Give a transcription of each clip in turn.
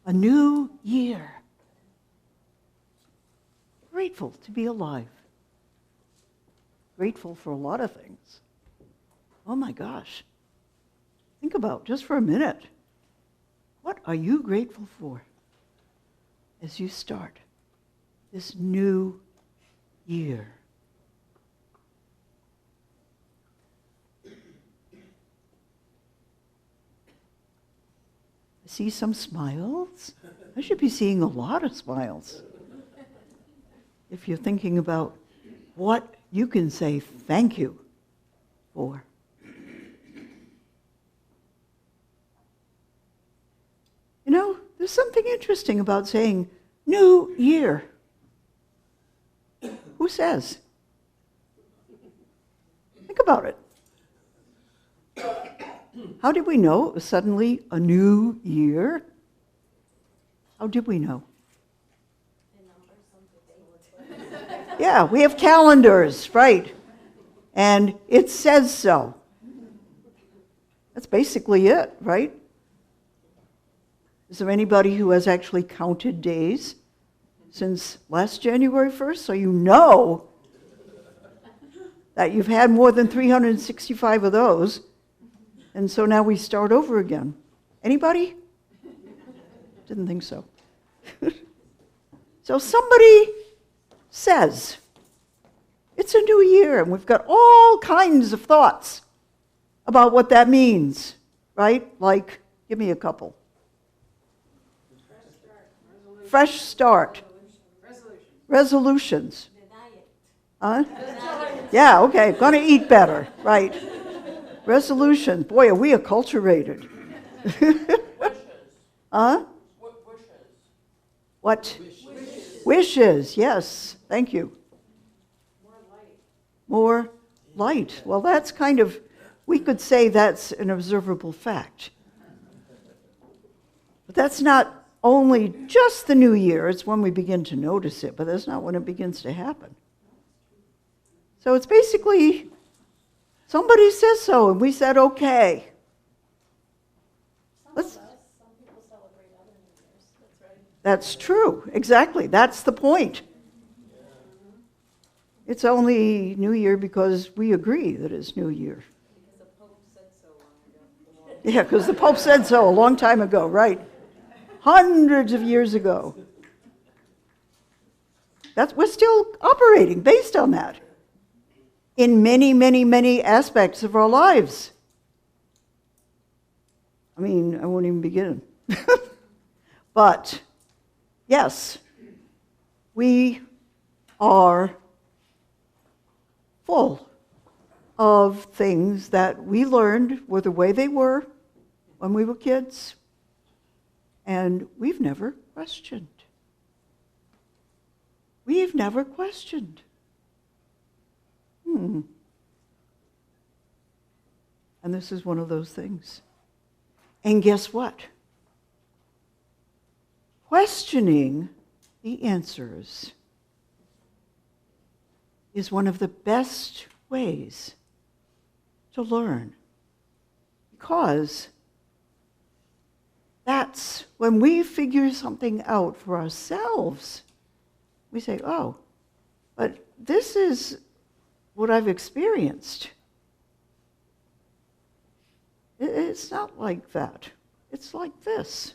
A new year. Grateful to be alive. Grateful for a lot of things. Oh my gosh. Think about just for a minute. What are you grateful for as you start this new year? I see some smiles. I should be seeing a lot of smiles. If you're thinking about what you can say thank you for. You know, there's something interesting about saying new year. Who says? Think about it. How did we know it was suddenly a new year? How did we know? Yeah, we have calendars, right? And it says so. That's basically it, right? Is there anybody who has actually counted days since last January 1st? So you know that you've had more than 365 of those. And so now we start over again. Anybody? Didn't think so. So somebody says, it's a new year, and we've got all kinds of thoughts about what that means, right? Like, give me a couple. Fresh start. Resolutions. Huh? Yeah, okay, gonna eat better, right. Resolutions. Boy, are we acculturated. Huh? What? Wishes, yes, thank you. More light. Well, that's kind of, we could say that's an observable fact. But that's not only just the new year, it's when we begin to notice it, but that's not when it begins to happen. So it's basically, somebody says so, and we said, okay. Some people celebrate other New Years, that's right. That's true, exactly, that's the point. It's only New Year because we agree that it's New Year. Because the Pope said so long ago. Yeah, because the Pope said so a long time ago, right? Hundreds of years ago. We're still operating based on that in many, many, many aspects of our lives. I mean, I won't even begin. But, yes, we are full of things that we learned were the way they were when we were kids, and we've never questioned. We've never questioned. And this is one of those things. And guess what? Questioning the answers is one of the best ways to learn, because that's when we figure something out for ourselves, we say, oh, but this is what I've experienced. It's not like that. It's like this.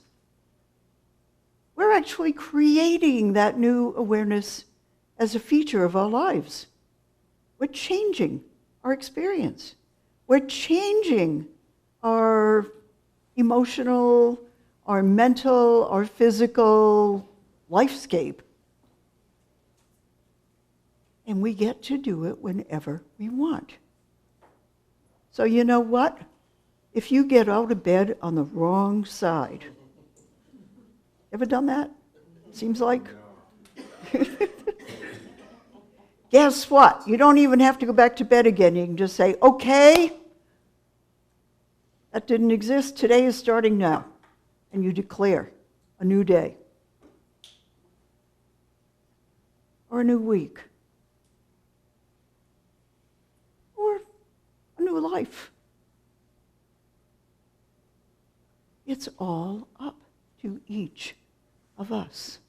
We're actually creating that new awareness as a feature of our lives. We're changing our experience. We're changing our emotional, our mental, our physical lifescape. And we get to do it whenever we want. So you know what? If you get out of bed on the wrong side, ever done that? Seems like? Guess what? You don't even have to go back to bed again. You can just say, okay, that didn't exist. Today is starting now. And you declare a new day. Or a new week. Or a new life. It's all up to each of us.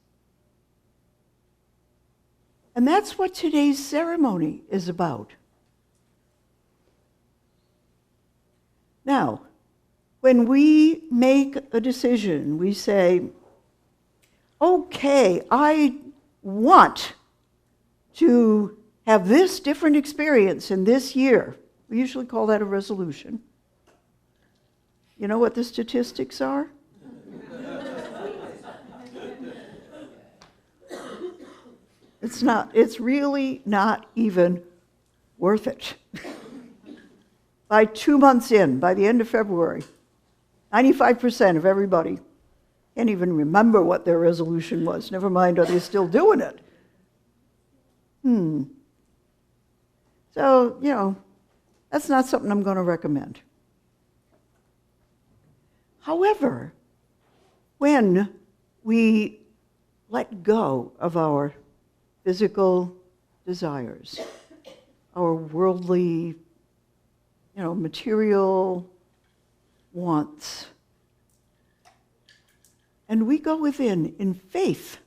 And that's what today's ceremony is about. Now, when we make a decision, we say, okay, I want to have this different experience in this year. We usually call that a resolution. You know what the statistics are? It's really not even worth it. By 2 months in, by the end of February, 95% of everybody can't even remember what their resolution was. Never mind, are they still doing it? So, that's not something I'm going to recommend. However, when we let go of our physical desires, our worldly, material wants, and we go within in faith.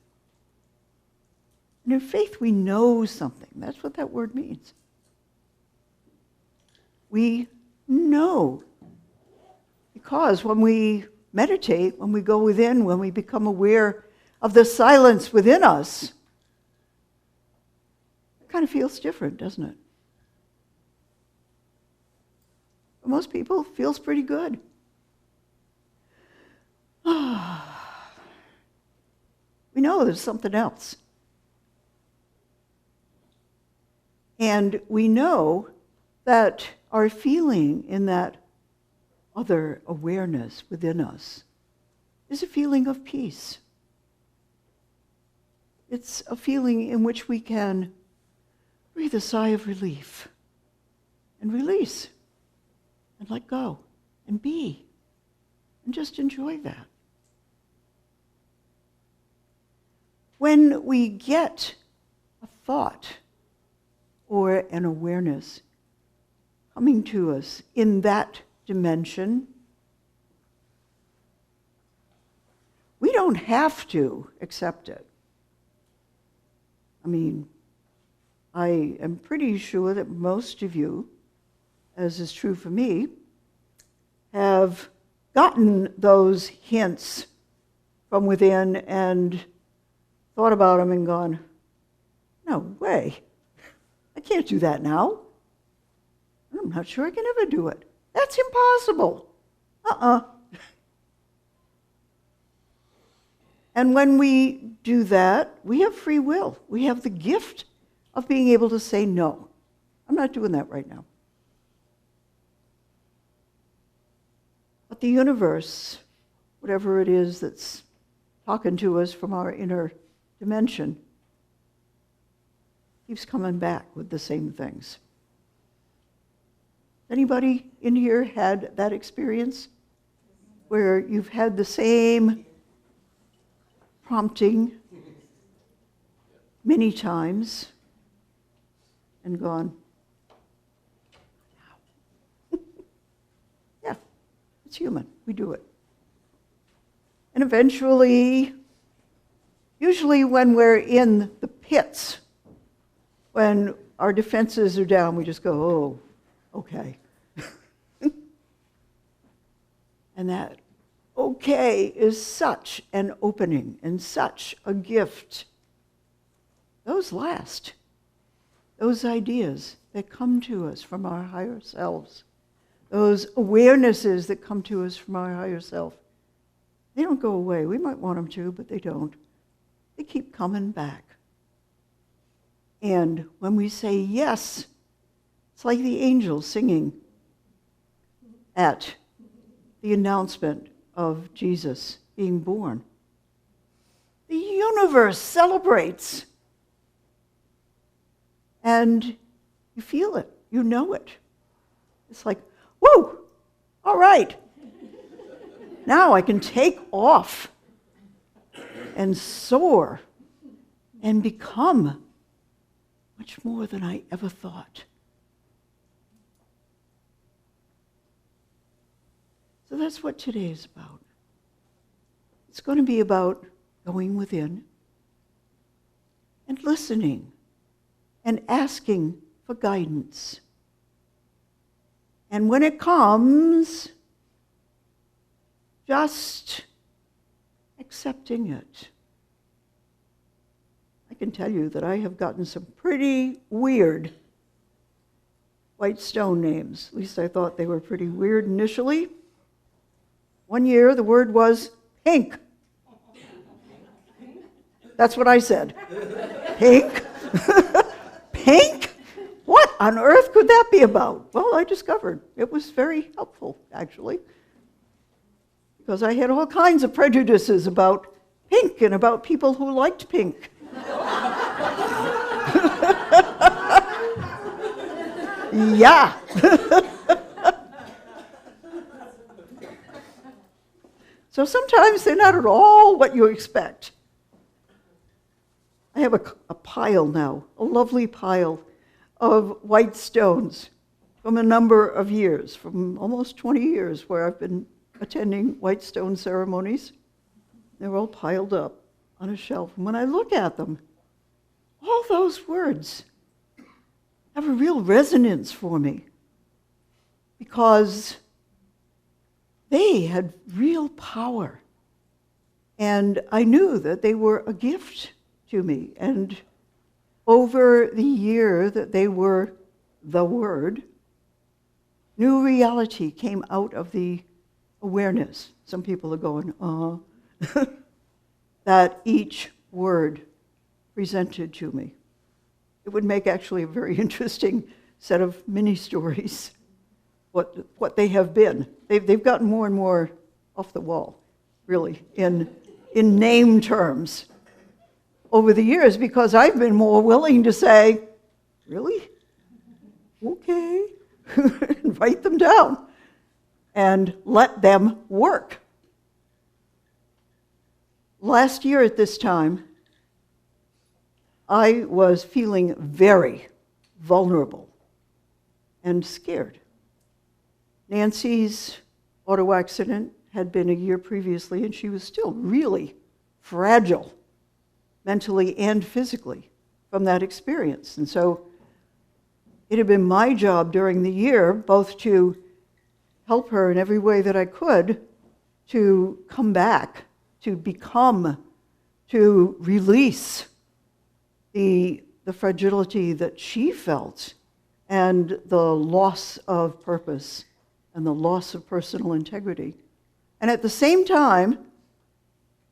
And in faith, we know something. That's what that word means. We know. Because when we meditate, when we go within, when we become aware of the silence within us, it kind of feels different, doesn't it? For most people, it feels pretty good. We know there's something else. And we know that our feeling in that other awareness within us is a feeling of peace. It's a feeling in which we can breathe a sigh of relief and release and let go and be and just enjoy that. When we get a thought or an awareness coming to us in that dimension, we don't have to accept it. I mean, I am pretty sure that most of you, as is true for me, have gotten those hints from within and thought about them and gone, no way, I can't do that now. I'm not sure I can ever do it. That's impossible. And when we do that, we have free will. We have the gift of being able to say, no, I'm not doing that right now. But the universe, whatever it is that's talking to us from our inner dimension, keeps coming back with the same things. Anybody in here had that experience where you've had the same prompting many times and gone, yeah, it's human, we do it. And eventually, usually when we're in the pits, when our defenses are down, we just go, oh, okay. And that okay is such an opening and such a gift. Those last. Those ideas that come to us from our higher selves, those awarenesses that come to us from our higher self, they don't go away. We might want them to, but they don't. They keep coming back. And when we say yes, it's like the angels singing at the announcement of Jesus being born. The universe celebrates. And you feel it. You know it. It's like, whoa, all right. Now I can take off and soar and become much more than I ever thought. So that's what today is about. It's going to be about going within and listening and asking for guidance. And when it comes, just accepting it. I can tell you that I have gotten some pretty weird white stone names. At least I thought they were pretty weird initially. One year the word was pink. That's what I said. Pink? Pink? What on earth could that be about? Well, I discovered it was very helpful, actually, because I had all kinds of prejudices about pink and about people who liked pink. Yeah. So sometimes they're not at all what you expect. I have a pile now, a lovely pile of white stones from a number of years, from almost 20 years where I've been attending white stone ceremonies. They're all piled up on a shelf. And when I look at them, all those words have a real resonance for me because they had real power. And I knew that they were a gift to me. And over the year that they were the word, new reality came out of the awareness. Some people are going, that each word presented to me. It would make actually a very interesting set of mini stories, what they have been. They've gotten more and more off the wall, really, in name terms over the years, because I've been more willing to say, really? Okay. And write them down and let them work. Last year at this time, I was feeling very vulnerable and scared. Nancy's auto accident had been a year previously, and she was still really fragile, mentally and physically, from that experience. And so it had been my job during the year both to help her in every way that I could to come back, to become, to release the fragility that she felt and the loss of purpose and the loss of personal integrity. And at the same time,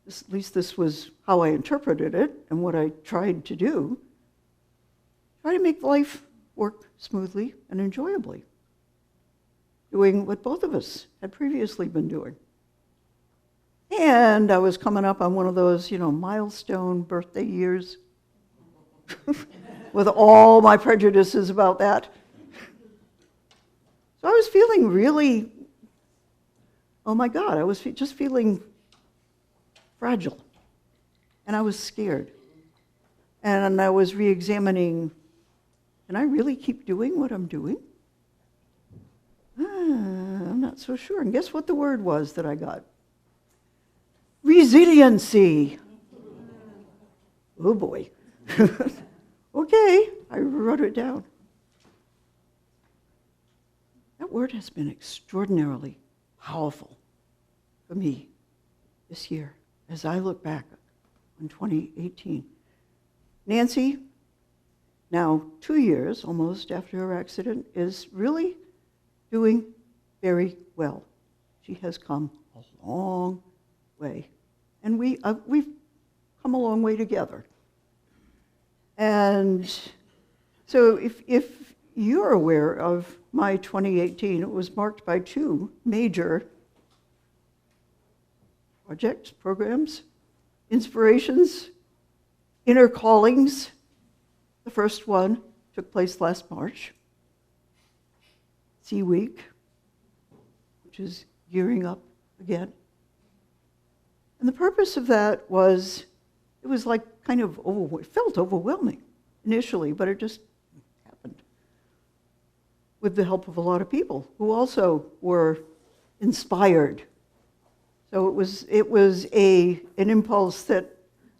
at least this was how I interpreted it and what I tried to do, try to make life work smoothly and enjoyably, doing what both of us had previously been doing. And I was coming up on one of those, milestone birthday years with all my prejudices about that. So I was feeling really, oh my God, I was just feeling fragile. And I was scared. And I was re-examining, can I really keep doing what I'm doing? I'm not so sure. And guess what the word was that I got? Resiliency. Oh boy. Okay, I wrote it down. That word has been extraordinarily powerful for me this year as I look back on 2018. Nancy, now 2 years almost after her accident, is really doing very well. She has come a long way. And we've come a long way together. And so if you're aware of my 2018, it was marked by 2 major projects, programs, inspirations, inner callings. The first one took place last March, Sea Week, which is gearing up again. And the purpose of that was, it was like kind of, it felt overwhelming initially, but it just happened with the help of a lot of people who also were inspired So it was an impulse that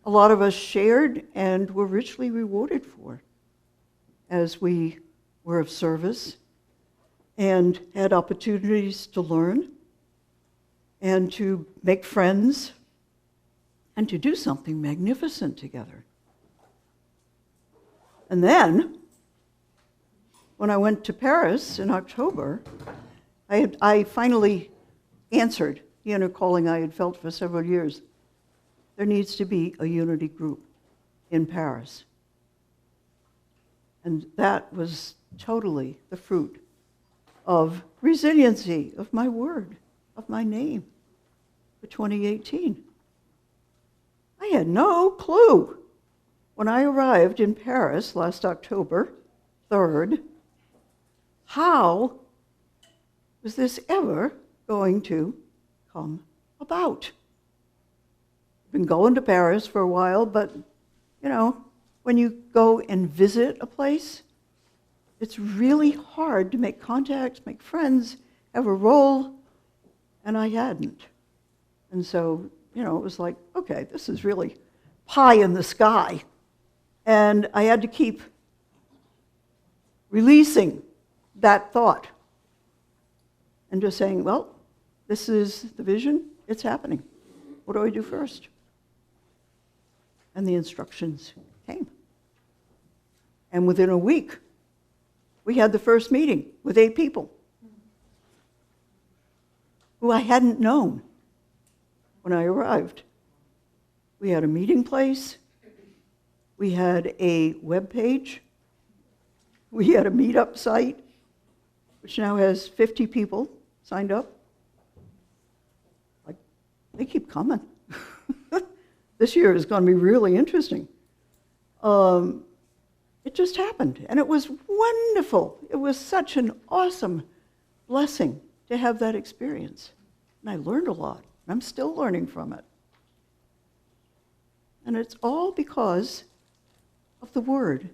a lot of us shared and were richly rewarded for as we were of service and had opportunities to learn and to make friends and to do something magnificent together. And then, when I went to Paris in October, I finally answered the inner calling I had felt for several years. There needs to be a unity group in Paris. And that was totally the fruit of resiliency, of my word, of my name for 2018. I had no clue when I arrived in Paris last October 3rd, how was this ever going to come about? I've been going to Paris for a while, but, when you go and visit a place, it's really hard to make contacts, make friends, have a role, and I hadn't. And so, it was like, okay, this is really pie in the sky. And I had to keep releasing that thought and just saying, well, this is the vision, it's happening. What do I do first? And the instructions came. And within a week, we had the first meeting with 8 people who I hadn't known when I arrived. We had a meeting place. We had a web page. We had a meetup site, which now has 50 people signed up. Like, they keep coming. This year is going to be really interesting. It just happened, and it was wonderful. It was such an awesome blessing to have that experience. And I learned a lot, and I'm still learning from it. And it's all because of the word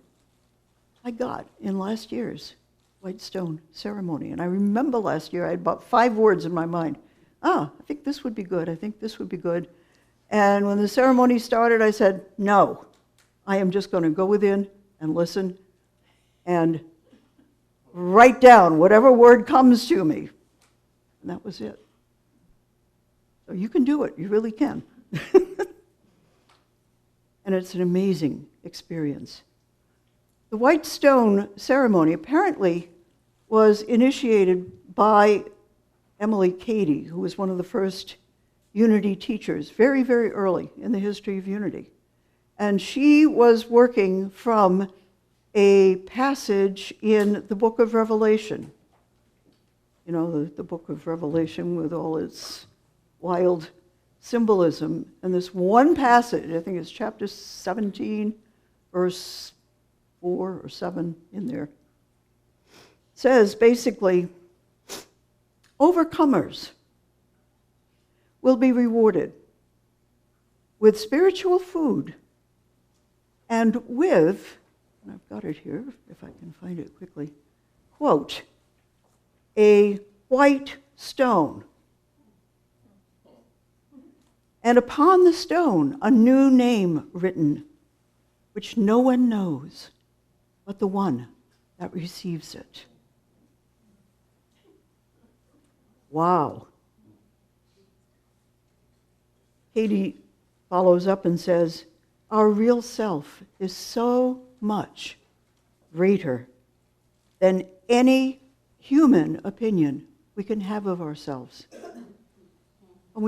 I got in last year's White Stone ceremony. And I remember last year I had about 5 words in my mind. I think this would be good. I think this would be good. And when the ceremony started, I said, no, I am just going to go within and listen and write down whatever word comes to me. And that was it. So you can do it. You really can. And it's an amazing experience. The White Stone ceremony apparently was initiated by Emily Cady, who was one of the first Unity teachers, very, very early in the history of Unity. And she was working from a passage in the book of Revelation. The book of Revelation with all its wild symbolism. And this one passage, I think it's chapter 17, verse 4 or 7 in there, says basically, overcomers will be rewarded with spiritual food and with, and I've got it here, if I can find it quickly, quote, a white stone. And upon the stone, a new name written, which no one knows but the one that receives it. Wow. Katie follows up and says, our real self is so much greater than any human opinion we can have of ourselves. And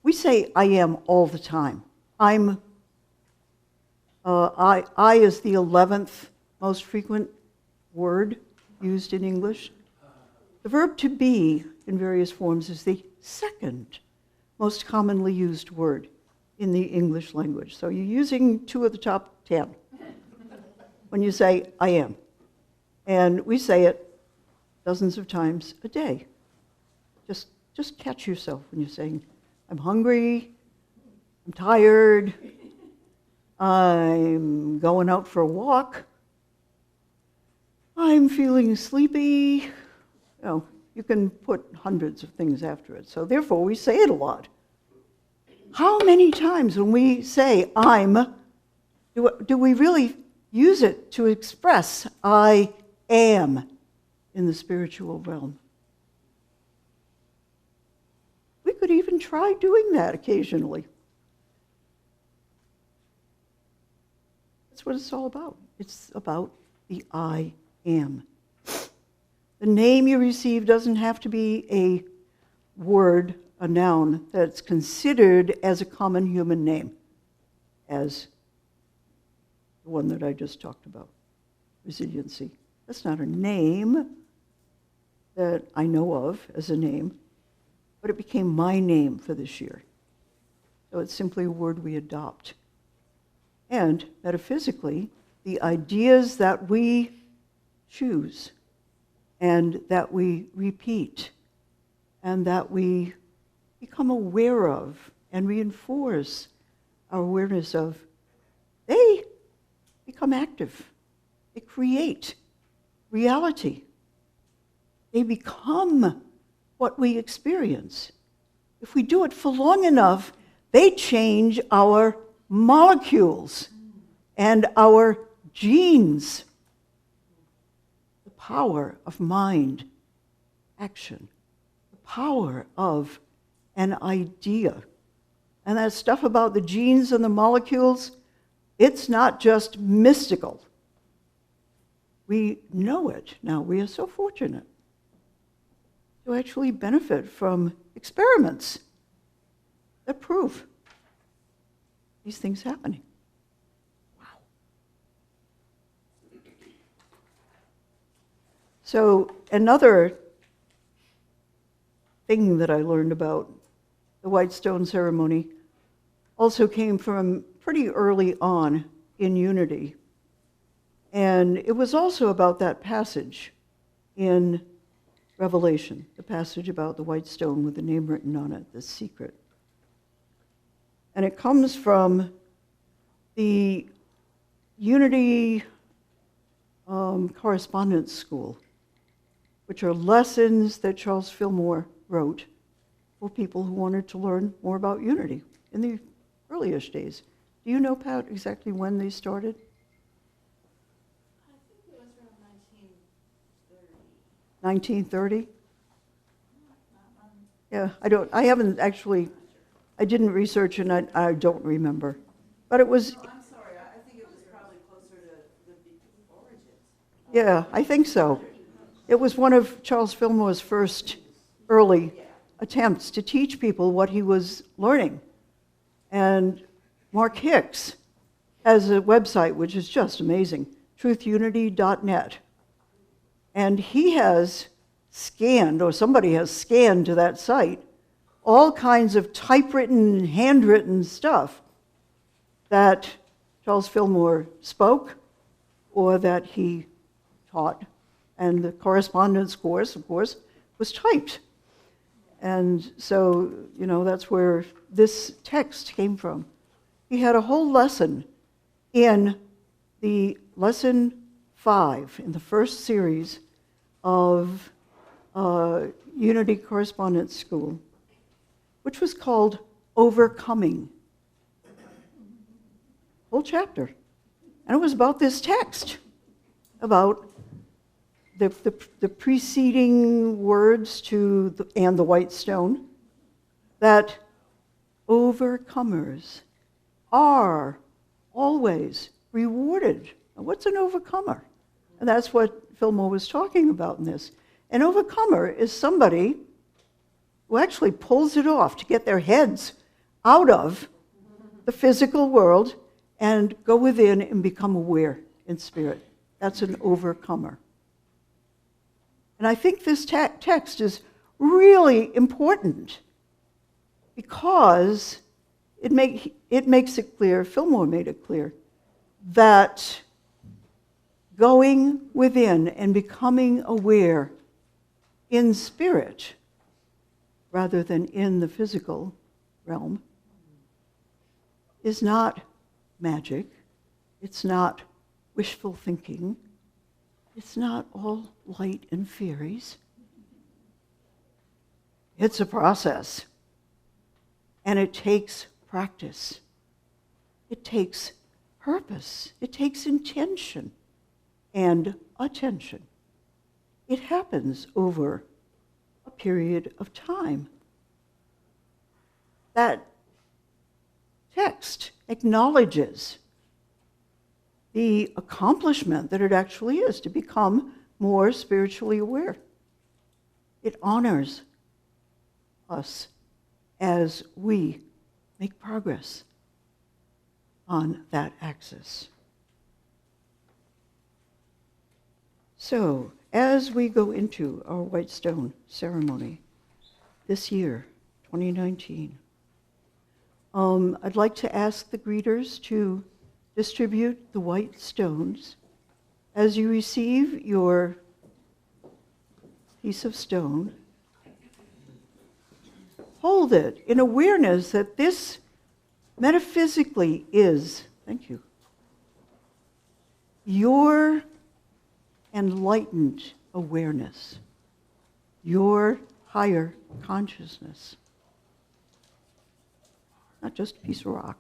we say I am all the time. I is the 11th most frequent word used in English. The verb to be in various forms is the 2nd most commonly used word in the English language. So you're using 2 of the top 10 when you say I am. And we say it dozens of times a day. Just catch yourself when you're saying, I'm hungry, I'm tired, I'm going out for a walk, I'm feeling sleepy. You can put hundreds of things after it. So therefore, we say it a lot. How many times when we say I'm, do we really use it to express I am in the spiritual realm? We could even try doing that occasionally. That's what it's all about. It's about the I am. The name you receive doesn't have to be a word, a noun, that's considered as a common human name, as the one that I just talked about, resiliency. That's not a name that I know of as a name, but it became my name for this year. So it's simply a word we adopt. And metaphysically, the ideas that we choose and that we repeat and that we become aware of and reinforce our awareness of, they become active. They create reality. They become what we experience. If we do it for long enough, they change our molecules and our genes. The power of mind, action, the power of an idea. And that stuff about the genes and the molecules, it's not just mystical. We know it now. We are so fortunate to actually benefit from experiments that prove these things happening. Wow. So another thing that I learned about the White Stone ceremony also came from pretty early on in Unity. And it was also about that passage in Revelation, the passage about the white stone with the name written on it, the secret. And it comes from the Unity Correspondence School, which are lessons that Charles Fillmore wrote for people who wanted to learn more about Unity in the earliest days. Do you know, Pat, exactly when they started? I think it was around 1930. 1930? Yeah, I didn't research and I don't remember. But it was, No, I'm sorry, I think it was probably closer to the origins. yeah, I think so. It was one of Charles Fillmore's first early attempts to teach people what he was learning. And Mark Hicks has a website which is just amazing, truthunity.net. And he has scanned, or somebody has scanned to that site, all kinds of typewritten, handwritten stuff that Charles Fillmore spoke or that he taught. And the correspondence course, of course, was typed. And so, that's where this text came from. He had a whole lesson in the lesson 5 in the first series of Unity Correspondence School, which was called Overcoming. Whole chapter. And it was about this text, about the preceding words to and the white stone, that overcomers are always rewarded. Now, what's an overcomer? And that's what Fillmore was talking about in this. An overcomer is somebody who actually pulls it off to get their heads out of the physical world and go within and become aware in spirit. That's an overcomer. And I think this text is really important because it makes it clear, Fillmore made it clear, that going within and becoming aware in spirit rather than in the physical realm is not magic, it's not wishful thinking, it's not all light and fairies. It's a process. And it takes practice. It takes purpose. It takes intention and attention. It happens over a period of time. That text acknowledges the accomplishment that it actually is to become more spiritually aware. It honors us as we make progress on that axis. So, as we go into our White Stone ceremony this year, 2019, I'd like to ask the greeters to distribute the white stones. As you receive your piece of stone, hold it in awareness that this metaphysically is, thank you, your enlightened awareness, your higher consciousness. Not just a piece of rock.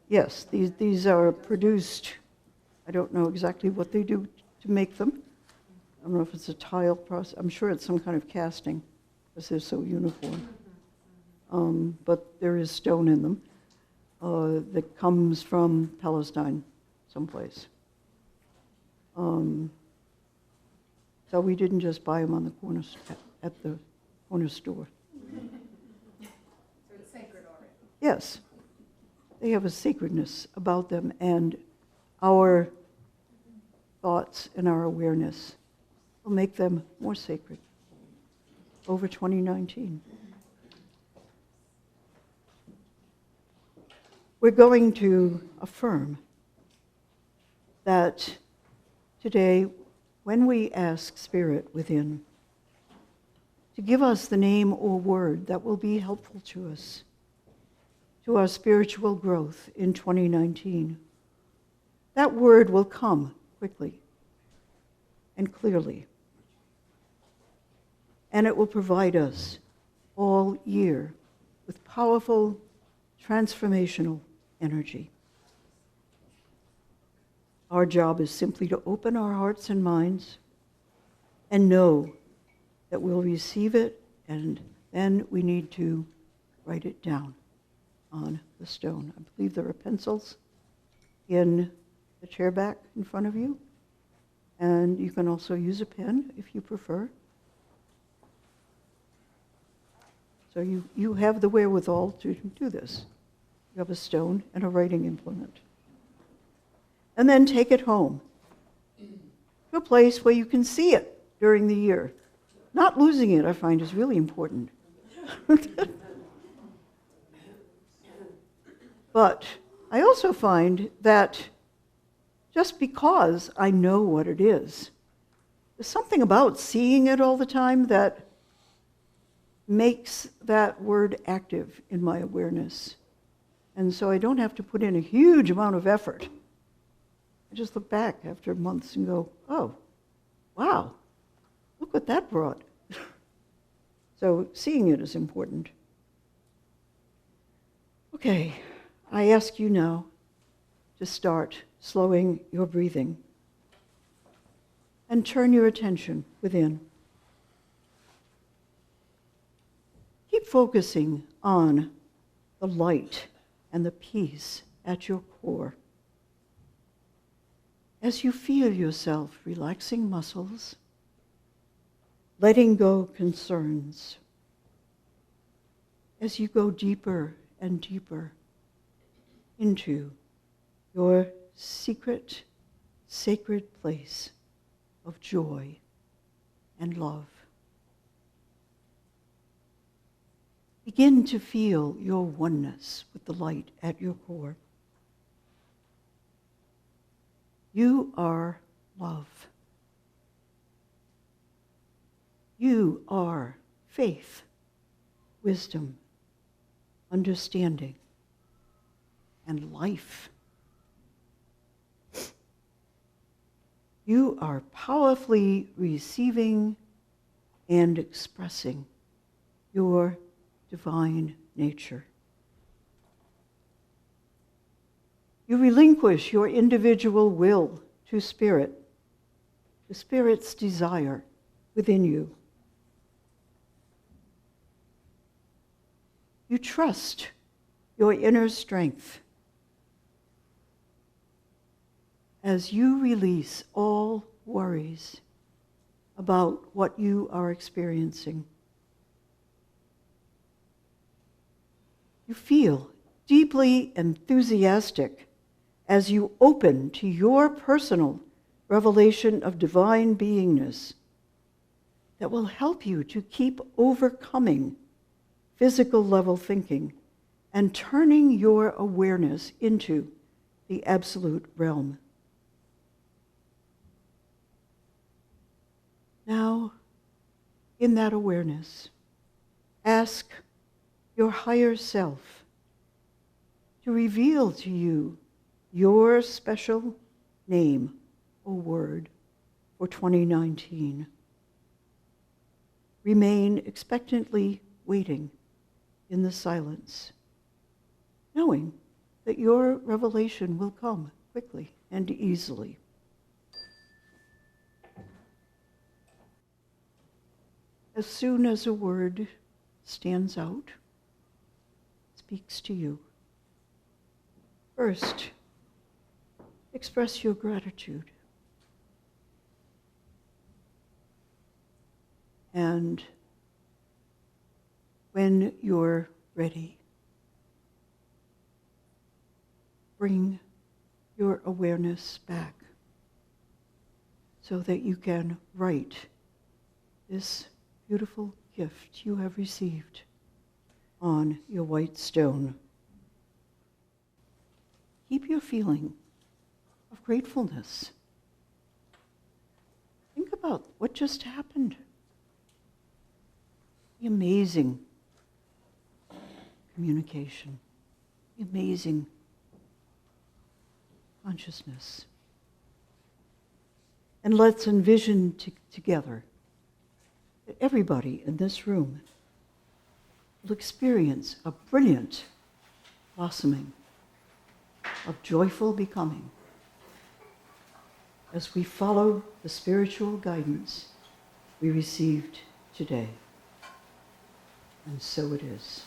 Yes, these are produced. I don't know exactly what they do to make them. I don't know if it's a tile process. I'm sure it's some kind of casting, because they're so uniform. But there is stone in them that comes from Palestine, someplace. So we didn't just buy them on the corner at the corner store. So it's sacred already. Yes, they have a sacredness about them, and our thoughts and our awareness will make them more sacred over 2019. We're going to affirm that today, when we ask Spirit within to give us the name or word that will be helpful to us, to our spiritual growth in 2019, that word will come quickly and clearly. And it will provide us all year with powerful, transformational energy. Our job is simply to open our hearts and minds and know that we'll receive it, and then we need to write it down on the stone. I believe there are pencils in the chair back in front of you, and you can also use a pen if you prefer. So you have the wherewithal to do this. You have a stone and a writing implement. And then take it home to a place where you can see it during the year. Not losing it, I find, is really important. But I also find that just because I know what it is, there's something about seeing it all the time that makes that word active in my awareness. And so I don't have to put in a huge amount of effort. I just look back after months and go, oh, wow, look what that brought. So seeing it is important. Okay, I ask you now to start slowing your breathing and turn your attention within. Keep focusing on the light and the peace at your core. As you feel yourself relaxing muscles, letting go concerns, as you go deeper and deeper into your secret, sacred place of joy and love. Begin to feel your oneness with the light at your core. You are love. You are faith, wisdom, understanding, and life. You are powerfully receiving and expressing your divine nature. You relinquish your individual will to Spirit, the Spirit's desire within you. You trust your inner strength as you release all worries about what you are experiencing. You feel deeply enthusiastic as you open to your personal revelation of divine beingness that will help you to keep overcoming physical level thinking and turning your awareness into the absolute realm. Now, in that awareness, ask your higher self to reveal to you your special name or word for 2019. Remain expectantly waiting in the silence, knowing that your revelation will come quickly and easily. As soon as a word stands out, speaks to you, first, express your gratitude. And when you're ready, bring your awareness back so that you can write this beautiful gift you have received on your white stone. Keep your feeling of gratefulness. Think about what just happened. The amazing communication, the amazing consciousness. And let's envision together that everybody in this room will experience a brilliant blossoming of joyful becoming as we follow the spiritual guidance we received today. And so it is.